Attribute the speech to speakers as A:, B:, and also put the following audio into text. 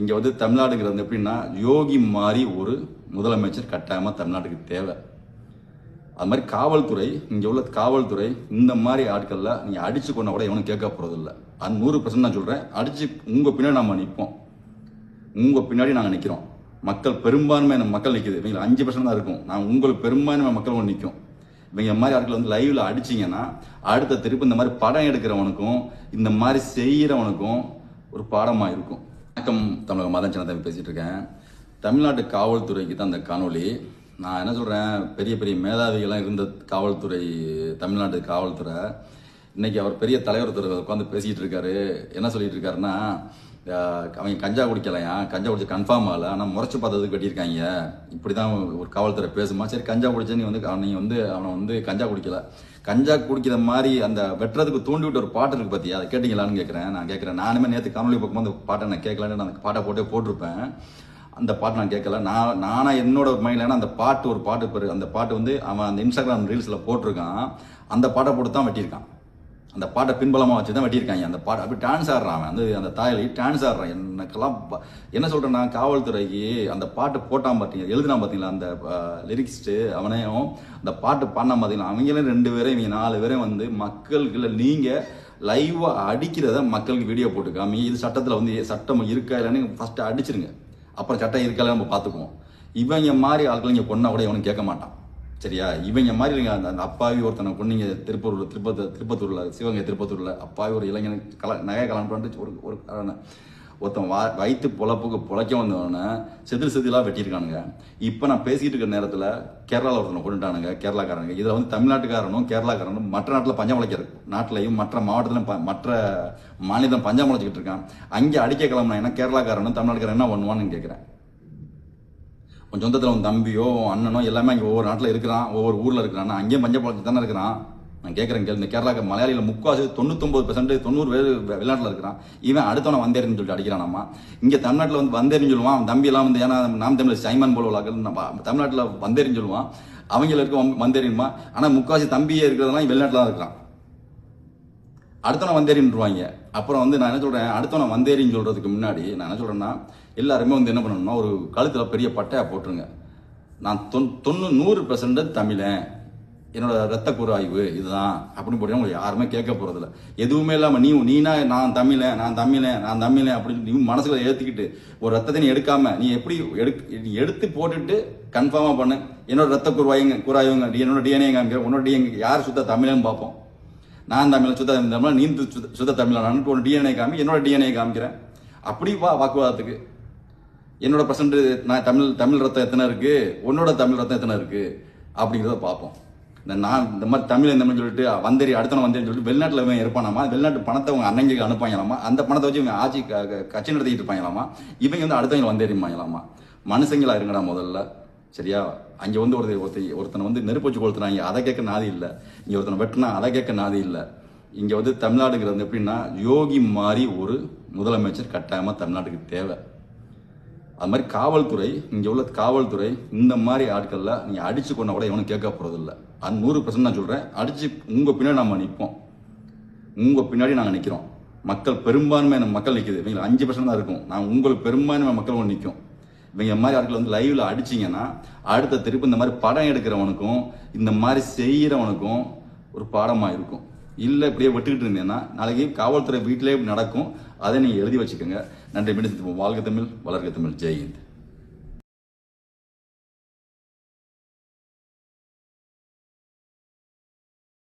A: இங்கே வந்து தமிழ்நாடுங்கிறது எப்படின்னா யோகி மாதிரி ஒரு முதலமைச்சர் கட்டாயமாக தமிழ்நாட்டுக்கு தேவை. அது மாதிரி காவல்துறை, இங்கே உள்ள காவல்துறை இந்த மாதிரி ஆட்களில் நீங்கள் அடிச்சு கொண்டா கூட எவனும் கேட்க போகிறது இல்லை. அது 100% நான் சொல்கிறேன். அடித்து உங்கள் பின்னாடி நம்ம நிற்போம், உங்கள் பின்னாடி நாங்கள் நிற்கிறோம். மக்கள் பெரும்பான்மையான மக்கள் நிற்கிது, இவங்க 5% தான் இருக்கும். நான் உங்களுக்கு பெரும்பான்மையான மக்கள் ஒன்று நிற்கும். இவங்க மாதிரி ஆட்கள் வந்து லைவ்ல அடிச்சிங்கன்னா அடுத்த திருப்பி இந்த மாதிரி படம் எடுக்கிறவனுக்கும் இந்த மாதிரி செய்கிறவனுக்கும் ஒரு பாடமாக இருக்கும். வணக்கம், தமிழக மதன் சேனல் பேசிகிட்டு இருக்கேன். தமிழ்நாட்டு காவல்துறைக்கு தான் அந்த காணொலி. நான் என்ன சொல்கிறேன், பெரிய பெரிய மேதாவிகள்லாம் இருந்த காவல்துறை, தமிழ்நாட்டு காவல்துறை, இன்னைக்கு அவர் பெரிய தலைவர் உட்காந்து பேசிகிட்டு இருக்காரு. என்ன சொல்லிட்டு இருக்காருன்னா, அவங்க கஞ்சா குடிக்கலையா, கஞ்சா குடிச்ச கன்ஃபார்ம் ஆகலை, ஆனால் முறைச்சு பார்த்ததுக்கு வெட்டியிருக்காங்க. இப்படி தான் ஒரு காவல்துறை பேசுமா? சரி, கஞ்சா குடிச்ச நீ அவனை வந்து கஞ்சா குடிக்கல, கஞ்சா குடிக்கிற மாதிரி அந்த வெட்டுறதுக்கு தூண்டி விட்டு ஒரு பாட்டு இருக்கு பார்த்தியா, அதை கேட்டீங்களான்னு கேட்குறேன். நான் கேட்குறேன், நானுமே நேற்று காணொலி பார்க்கும்போது அந்த பாட்டை நான் கேட்கலான்னு நான் அந்த பாட்டை போட்டிருப்பேன். அந்த பாட்டு நான் கேட்கல. நானா என்னோட மைண்டில் ஏன்னா அந்த பாட்டு ஒரு பாட்டு பேர், அந்த பாட்டு வந்து அவன் அந்த இன்ஸ்டாகிராம் ரீல்ஸில் போட்டிருக்கான். அந்த பாட்டை போட்டு தான் வெட்டியிருக்கான். அந்த பாட்டை பின்பலமாக வச்சு தான் வெட்டியிருக்காங்க. அந்த பாட்டை அப்படி டான்ஸ் ஆடுறான், அவன் வந்து அந்த தாயலி டான்ஸ் ஆடுறான். எனக்கெல்லாம் என்ன சொல்கிறேன்னா, காவல்துறைக்கு அந்த பாட்டு போட்டான் பார்த்தீங்க, எழுதினா பார்த்தீங்களா அந்த லிரிக்ஸ்ட்டு, அவனையும் அந்த பாட்டு பாடினா பார்த்தீங்களா, அவங்களும் 2 பேரும் இவங்க 4 பேரும் வந்து மக்களுக்கு இல்லை, நீங்கள் லைவாக அடிக்கிறத மக்களுக்கு வீடியோ போட்டுக்காமி, இது சட்டத்தில் வந்து சட்டம் இருக்கா இல்லைன்னு ஃபஸ்ட்டு அடிச்சிருங்க, அப்புறம் சட்டம் இருக்கால நம்ம பார்த்துக்குவோம். இவங்க மாதிரி ஆட்கள் இங்கே கொண்டா கூட இவனுக்கு கேட்க மாட்டான், சரியா? இவங்க மாதிரி இல்லைங்க. அந்த அப்பாவி ஒருத்தனை கொண்டீங்க திருப்பத்தூரில், சிவகங்கை திருப்பத்தூரில் அப்பாவி ஒரு இளைஞன் நகை கலான்ட்டு ஒருத்தன் வயிற்று பொழைக்க வந்தவொடனே செதிலாக வெட்டியிருக்கானுங்க. இப்போ நான் பேசிகிட்டு இருக்கிற நேரத்தில் கேரளாவில் ஒருத்தனை கொண்டுட்டானுங்க, கேரளாக்காரங்க. இதில் வந்து தமிழ்நாட்டுக்காரனும் கேரளாக்காரனும் மற்ற நாட்டில் பஞ்சம் முளைக்கிறது, நாட்டிலையும் மற்ற மாவட்டத்திலும் மற்ற மாநிலம் பஞ்சம் முளைச்சிக்கிட்டு இருக்கான். அங்கே அடிக்க கிளம்புனா ஏன்னா கேரளாக்காரனும் தமிழ்நாட்டுக்காரன் என்ன பண்ணுவான்னு கேட்குறேன். உன் சொந்தத்தில் உன் தம்பியோ அண்ணனோ எல்லாமே அங்கே ஒவ்வொரு நாட்டில் இருக்கிறான், ஒவ்வொரு ஊரில் இருக்கிறான், அங்கேயும் பஞ்சம் பொழைச்சி தானே இருக்கிறான். நான் கேட்குறேன் கேள்வி, இந்த கேரளாக்கு மலையாளியில் 99% 90 பேர் வெளிநாட்டில் இருக்கிறான். இவன் அடுத்தவனை வந்தேரின்னு சொல்லிட்டு அடிக்கிறானாமா. இங்கே தமிழ்நாட்டில் வந்து வந்தேரின்னு சொல்லுவான். அவன் தம்பியெல்லாம் வந்து ஏன்னா நாம் தமிழில் சைமன் போல தமிழ்நாட்டில் வந்தேரின்னு சொல்லுவான், அவங்கள இருக்க வந்தேரின்மா. ஆனால் முக்காசி தம்பியே இருக்கிறதெல்லாம் வெளிநாட்டில் தான் இருக்கிறான். அடுத்தவனை வந்தேரின்னுருவாங்க. அப்புறம் வந்து நான் என்ன சொல்கிறேன், அடுத்தவனை வந்தேரின்னு சொல்கிறதுக்கு முன்னாடி நான் என்ன சொல்கிறேன்னா, எல்லாருமே வந்து என்ன பண்ணணும்னா ஒரு கழுத்தில் பெரிய பட்டையாக போட்டுருங்க. நான் 100% தமிழன், என்னோட ரத்த குறாய்வு இதுதான் அப்படின்னு போட்டீங்கன்னா உங்களுக்கு யாருமே கேட்க போகிறதில்ல. எதுவுமே இல்லாமல் நீனா நான் தமிழன் அப்படின்னு நீ மனசுல ஏற்றிக்கிட்டு ஒரு ரத்தத்தை நீ எடுக்காமல் நீ எப்படி எடுத்து போட்டுட்டு கன்ஃபார்மாக பண்ணு, என்னோட ரத்த குறாய்வுங்க என்னோட டிஎன்ஏ காமிக்கிறேன், உன்னோட டிஎன்ஏ யார் சுத்த தமிழன்னு பார்ப்போம். நான் தமிழன் சுத்த தமிழ், நீ சுத்த தமிழன், உன்னோட டிஎன்ஏ காமி, என்னோட டிஎன்ஏ காமிக்கிறேன். அப்படி வாக்குவாதத்துக்கு என்னோட பர்சன்ட் நான் தமிழ் ரத்தம் எத்தனை இருக்கு, உன்னோட தமிழ் ரத்தம் எத்தனை இருக்கு அப்படிங்கிறத பார்ப்போம். நான் இந்த மாதிரி தமிழ் இந்த மாதிரி சொல்லிட்டு வந்தேரி அடுத்தவனை வந்தேன்னு சொல்லிட்டு வெளிநாட்டில் இவன் இருப்பானாமா, வெளிநாட்டு பணத்தை அவங்க அன்னைக்கு அனுப்பாங்களாமா, அந்த பணத்தை வச்சு இவங்க ஆட்சி கட்சி நடத்திட்டு இருப்பாங்களாமா, இவங்க வந்து அடுத்தவங்க வந்தேறிப்பாங்களாமா. மனுஷங்களா இருங்கடா முதல்ல, சரியா? அங்கே வந்து ஒருத்தனை வந்து நெருப்பு வச்சு கொளுத்துனாங்க, அதை கேட்க நாதி இல்லை. இங்கே ஒருத்தனை வெட்டினா அதை கேட்க நாதி இல்லை. இங்கே வந்து தமிழ்நாடுங்கிறது எப்படின்னா யோகி மாதிரி ஒரு முதலமைச்சர் கட்டாயமாக தமிழ்நாட்டுக்கு தேவை. அது மாதிரி காவல்துறை, இங்கே உள்ள காவல்துறை இந்த மாதிரி ஆட்களில் நீங்கள் அடிச்சு கொண்டா கூட எவனும் கேட்க போகிறது இல்லை. அது 100% நான் சொல்கிறேன். அடித்து உங்கள் பின்னாடி நம்ம நிற்போம், உங்கள் பின்னாடி நாங்கள் நிற்கிறோம். மக்கள் பெரும்பான்மையான மக்கள் நிற்கிது, இவங்க 5% தான் இருக்கும். நான் உங்களுக்கு பெரும்பான்மையான மக்கள் ஒன்று நிற்கும். இவங்க மாதிரி ஆட்கள் வந்து லைவ்ல அடிச்சிங்கன்னா அடுத்த திருப்பி இந்த மாதிரி படம் எடுக்கிறவனுக்கும் இந்த மாதிரி செய்கிறவனுக்கும் ஒரு பாடமாக இருக்கும். இல்லை இப்படியே விட்டுக்கிட்டு இருந்தேன்னா நாளைக்கு காவல்துறை வீட்டிலே நடக்கும். அதை நீங்கள் எழுதி வச்சுக்கோங்க. நன்றி. மீண்டும் வாழ்க தமிழ், வளர்க தமிழ். ஜெய் ஹிந்த்.